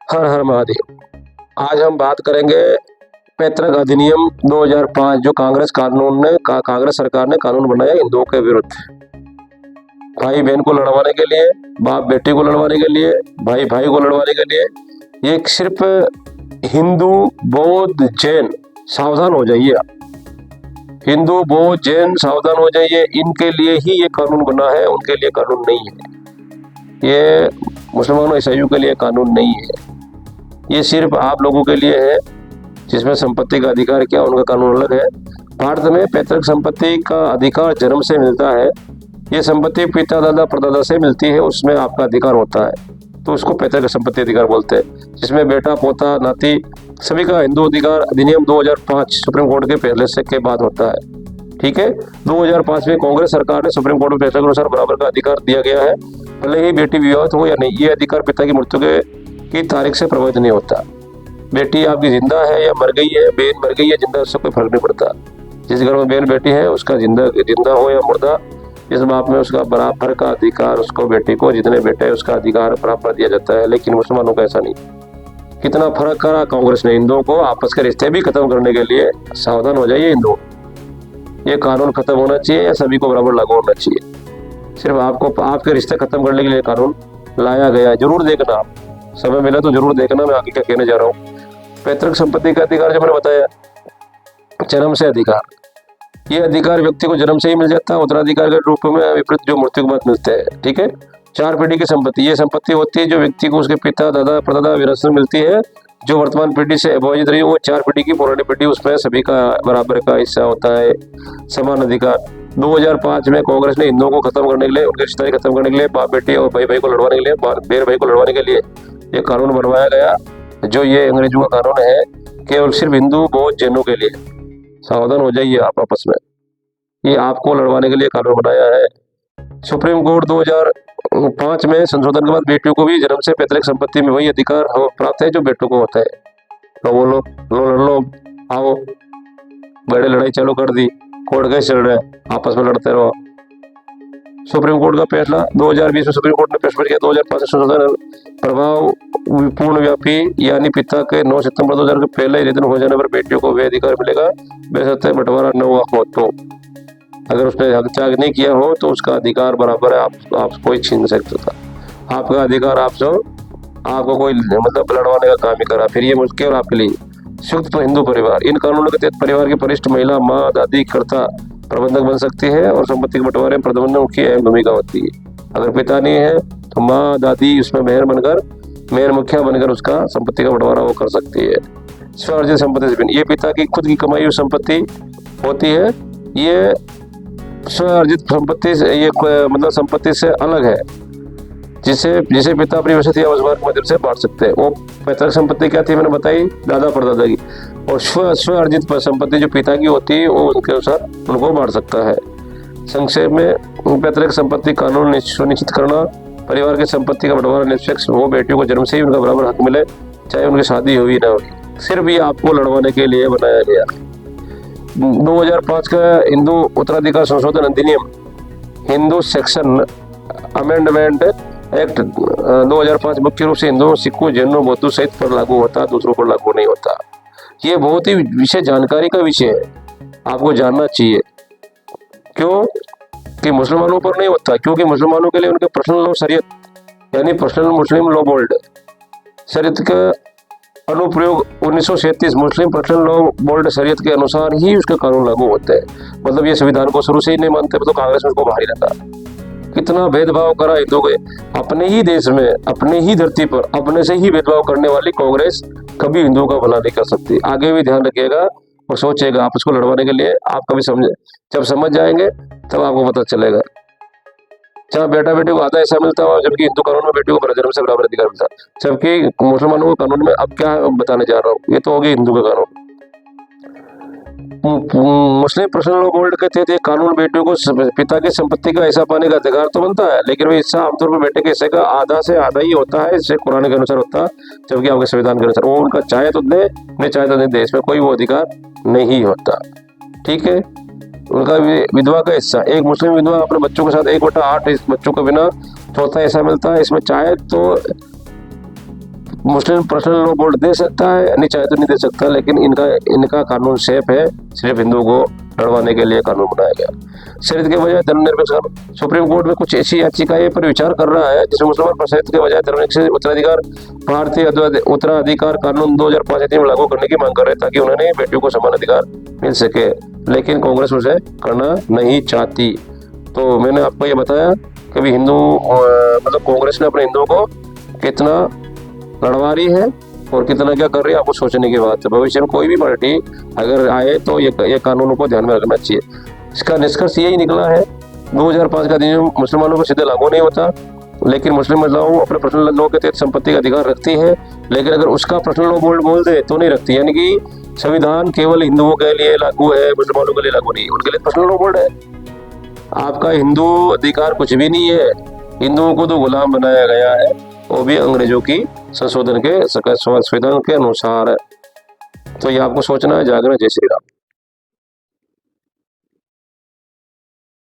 हर हर महादेव। आज हम बात करेंगे पैतृक अधिनियम 2005 जो कांग्रेस सरकार ने कानून बनाया हिंदुओं के विरुद्ध। भाई बहन को लड़वाने के लिए, बाप बेटी को लड़वाने के लिए, भाई भाई को लड़वाने के लिए। ये सिर्फ हिंदू बौद्ध जैन सावधान हो जाइए आप। हिंदू बौद्ध जैन सावधान हो जाइए, इनके लिए ही ये कानून बना है, उनके लिए कानून नहीं है। ये मुसलमानों ईसाइयों के लिए कानून नहीं है, ये सिर्फ आप लोगों के लिए है जिसमें संपत्ति का अधिकार क्या उनका कानून अलग है। भारत में पैतृक संपत्ति का अधिकार जन्म से मिलता है। ये संपत्ति पिता दादा परदादा से मिलती है, उसमें आपका अधिकार होता है, तो उसको पैतृक संपत्ति अधिकार बोलते हैं, जिसमें बेटा पोता नाती सभी का हिंदू अधिकार अधिनियम 2005 सुप्रीम कोर्ट के फैसले से के बाद होता है। ठीक है, 2005 में कांग्रेस सरकार ने सुप्रीम कोर्ट के फैसले के अनुसार बराबर का अधिकार दिया गया है, भले ही बेटी विवाहित हो या नहीं। ये अधिकार पिता की मृत्यु की तारीख से प्रभावित नहीं होता। बेटी आपकी जिंदा है या मर गई है, बहन मर गई है जिंदा, उससे कोई फर्क नहीं पड़ता। जिस घर में बहन बेटी है उसका जिंदा हो या मुर्दा, इस बात में उसका बराबर का अधिकार उसको बेटी को जितने बेटे है उसका अधिकार बराबर दिया जाता है। लेकिन मुसलमानों का ऐसा नहीं। कितना फर्क करा कांग्रेस ने हिंदुओं को, आपस के रिश्ते भी खत्म करने के लिए। सावधान हो जाइए हिंदू, ये कानून खत्म होना चाहिए या सभी को बराबर लागू होना चाहिए। सिर्फ आपको आपके रिश्ते खत्म करने के लिए कानून लाया गया है। जरूर देखना, आप समय मिला तो जरूर देखना मैं आगे क्या कहने जा रहा हूँ। पैतृक संपत्ति का अधिकार जो मैंने बताया, जन्म से अधिकार, ये अधिकार व्यक्ति को जन्म से ही मिल जाता है, उत्तराधिकार के रूप में विपरीत जो मृत्यु के बाद मिलते हैं। ठीक है, 4 पीढ़ी की संपत्ति, ये संपत्ति होती है जो व्यक्ति को उसके पिता दादा परदादा विरासत में मिलती है, जो वर्तमान पीढ़ी से अविभाजित रही वो 4 पीढ़ी की पुरानी पीढ़ी, उसमें सभी का बराबर का हिस्सा होता है, समान अधिकार। 2005 में कांग्रेस ने हिंदुओं को खत्म करने के लिए, उनके रिश्तेदारी खत्म करने के लिए, बाप बेटी और भाई भाई को लड़वाने के लिए, बहन भाई को लड़वाने के लिए ये कानून बनवाया गया, जो ये अंग्रेजों का कानून है, केवल सिर्फ हिंदू बौद्ध जैनों के लिए। सावधान हो जाइए आप आपस में, ये आपको लड़वाने के लिए कानून बनाया है। सुप्रीम कोर्ट 2005 में संशोधन के बाद बेटियों को भी जन्म से पैतृक संपत्ति में वही अधिकार प्राप्त है जो बेटों को होता है। तो बोलो लो लड़ लो, आओ, बड़े लड़ाई चालू कर दी, कोर्ट केस चल रहा है, आपस में लड़ते रहो। सुप्रीम कोर्ट का फैसला 2020 में सुप्रीम कोर्ट ने पेश किया। 2005 संशोधन प्रभाव पूर्ण व्यापी, यानी पिता के 9 सितंबर 2000 के पहले निधन हो जाने पर बेटियों को वे अधिकार मिलेगा बेशर्ते बंटवारा न हुआ हो। तो अगर उसने हक त्याग नहीं किया हो तो उसका अधिकार बराबर है, आप कोई छीन सकता था आपका अधिकार। आपको कोई मतलब लड़वाने का काम ही करा, फिर ये मुश्किल आपके लिए। संयुक्त हिंदू परिवार, इन कानूनों के तहत परिवार की वरिष्ठ महिला माँ दादी कर्ता प्रबंधक बन सकती है और संपत्ति के बंटवारे में प्रबंधन की अहम भूमिका होती है। अगर पिता नहीं है तो माँ दादी उसमें मेयर मुखिया बनकर उसका संपत्ति का बंटवारा वो कर सकती है। स्वअर्जित संपत्ति से भिन्न, ये पिता की खुद की कमाई हुई संपत्ति होती है। ये स्वअर्जित संपत्ति से ये मतलब संपत्ति से अलग है, जिसे पिता अपनी वसीयत या वज़बार के माध्यम से बांट सकते हैं। वो पैतृक संपत्ति क्या थी मैंने बताई, दादा परदादा की, और स्वअर्जित संपत्ति जो पिता की होती है वो उनके अनुसार उनको बांट सकता है। संक्षेप में पैतृक संपत्ति कानून सुनिश्चित करना, परिवार की संपत्ति का बंटवारा निष्पक्ष हो, बेटियों को जन्म से ही उनका बराबर हक मिले, चाहे उनकी शादी हुई ना हुई। सिर्फ ये आपको लड़वाने के लिए बनाया गया। 2005 का हिंदू उत्तराधिकार संशोधन अधिनियम, हिंदू सेक्शन अमेंडमेंट एक्ट 2005 मुख्य रूप से हिंदुओं, सिखों, जैनों, बौद्धों सहित पर लागू होता है, दूसरों पर लागू नहीं होता। ये बहुत ही विषय जानकारी का विषय है, आपको जानना चाहिए। क्यों कि मुसलमानों पर नहीं होता, क्योंकि मुसलमानों के लिए उनके पर्सनल लॉ शरीयत यानी पर्सनल मुस्लिम लॉ बोर्ड शरीयत का अनुप्रयोग 1937 मुस्लिम पर्सनल लॉ बोर्ड शरीयत के अनुसार ही उसके कानून लागू होते हैं। मतलब ये संविधान को शुरू से ही नहीं मानते, तो कांग्रेस में उसको बाहर ही रखा। कितना भेदभाव करा हिंदुओं के, अपने ही देश में अपने ही धरती पर अपने से ही भेदभाव करने वाली कांग्रेस कभी हिंदुओं का भला नहीं कर सकती। आगे भी ध्यान रखिएगा और सोचिएगा, आप इसको लड़वाने के लिए आप कभी जब समझ जाएंगे तब आपको पता चलेगा। जहाँ बेटा बेटी को आधा ऐसा मिलता है, जबकि हिंदू कानून में बेटी को जन्म से बराबर अधिकार मिलता है, जबकि मुसलमानों को कानून में अब क्या बताने जा रहा हूँ, ये तो होगी हिंदू का कानून। मुस्लिम पर्सनल लॉ बोर्ड के तहत कानून बेटियों को पिता की संपत्ति का हिस्सा पाने का अधिकार तो बनता है, लेकिन वो हिस्सा आमतौर पर बेटे के हिस्से का आधा से आधा ही होता है, इससे कुरान के अनुसार होता है, जबकि आपके संविधान के अनुसार वो उनका चाहे तो दे नहीं चाहे तो नहीं दे, इसमें कोई वो अधिकार नहीं होता। ठीक है, उनका विधवा का हिस्सा, एक मुस्लिम विधवा अपने बच्चों के साथ 1/8 बच्चों के बिना चौथा हिस्सा मिलता है। इसमें चाहे तो मुस्लिम पर्सनल लॉ बोर्ड दे सकता है, नहीं चाहे तो नहीं दे सकता, लेकिन इनका कानून सेफ है, सिर्फ हिंदुओं को लड़वाने के लिए कानून बनाया गया। शरीयत के बजाय धर्मनिरपेक्ष कानून। सुप्रीम कोर्ट में कुछ ऐसी याचिकाएं पर विचार कर रहा है जिसमें मुसलमान पर शरीयत के बजाय धर्मनिरपेक्ष उत्तराधिकार भारतीय उत्तराधिकार कानून 2005 में लागू करने की मांग कर रहे हैं, ताकि उन्हें बेटियों को समान अधिकार मिल सके, लेकिन कांग्रेस उसे करना नहीं चाहती। तो मैंने आपको ये बताया कि भी हिंदू मतलब कांग्रेस ने अपने हिंदुओं को कितना लड़वा रही है और कितना क्या कर रही है, आपको सोचने की बात है। भविष्य में कोई भी पार्टी अगर आए तो ये कानूनों को ध्यान में रखना चाहिए। इसका निष्कर्ष यही निकला है 2005 का अधिनियम मुसलमानों को सीधे लागू नहीं होता, लेकिन मुस्लिम महिलाओं अपने पर्सनल लॉ के तहत संपत्ति का अधिकार रखती है, लेकिन अगर उसका पर्सनल लॉ बोल दे तो नहीं रखती। यानी कि संविधान केवल हिंदुओं के लिए लागू है, मुसलमानों के लिए लागू नहीं, उनके लिए पर्सनल लॉ बोर्ड है। आपका हिंदू अधिकार कुछ भी नहीं है, हिंदुओं को तो गुलाम बनाया गया है, वो भी अंग्रेजों की संशोधन के संविधान के अनुसार है। तो ये आपको सोचना है। जागरण। जय श्री राम।